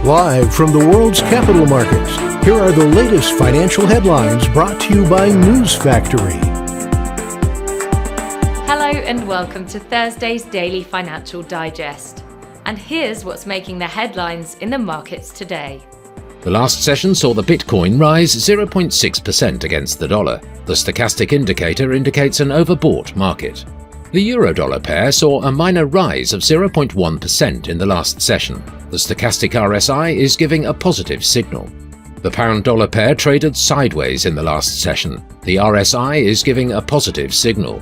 Live from the world's capital markets, here are the latest financial headlines brought to you by News Factory. Hello and welcome to Thursday's Daily Financial Digest. And here's what's making the headlines in the markets today. The last session saw the Bitcoin rise 0.6% against the dollar. The stochastic indicator indicates an overbought market. The euro-dollar pair saw a minor rise of 0.1% in the last session. The stochastic RSI is giving a positive signal. The pound-dollar pair traded sideways in the last session. The RSI is giving a positive signal.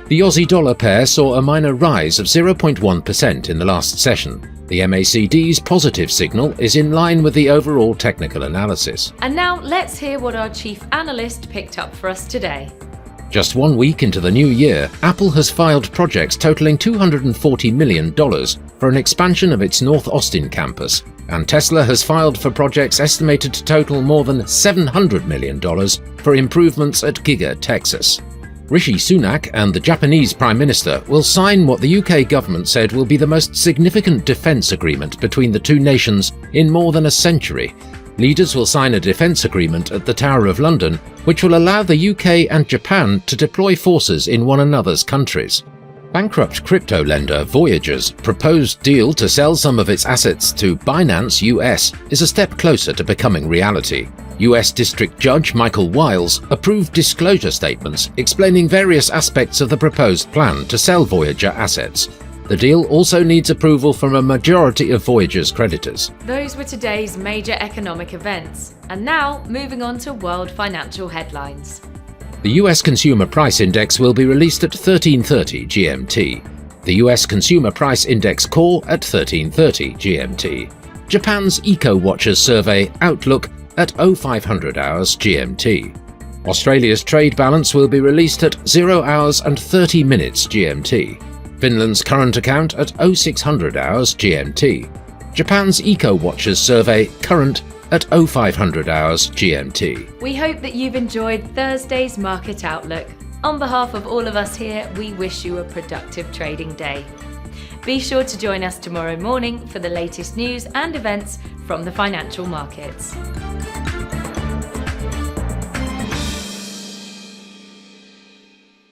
The Aussie-dollar pair saw a minor rise of 0.1% in the last session. The MACD's positive signal is in line with the overall technical analysis. And now let's hear what our chief analyst picked up for us today. Just 1 week into the new year, Apple has filed projects totaling $240 million for an expansion of its North Austin campus, and Tesla has filed for projects estimated to total more than $700 million for improvements at Giga Texas. Rishi Sunak and the Japanese Prime Minister will sign what the UK government said will be the most significant defence agreement between the two nations in more than a century. Leaders will sign a defence agreement at the Tower of London, which will allow the UK and Japan to deploy forces in one another's countries. Bankrupt crypto lender Voyager's proposed deal to sell some of its assets to Binance US is a step closer to becoming reality. US District Judge Michael Wiles approved disclosure statements explaining various aspects of the proposed plan to sell Voyager assets. The deal also needs approval from a majority of Voyager's creditors. Those were today's major economic events. And now, moving on to world financial headlines. The US Consumer Price Index will be released at 13:30 GMT. The US Consumer Price Index Core at 13:30 GMT. Japan's Eco-Watchers Survey Outlook at 0500 hours GMT. Australia's trade balance will be released at 0 hours and 30 minutes GMT. Finland's current account at 0600 hours GMT. Japan's Eco-Watchers Survey current at 0500 hours GMT. We hope that you've enjoyed Thursday's Market Outlook. On behalf of all of us here, we wish you a productive trading day. Be sure to join us tomorrow morning for the latest news and events from the financial markets.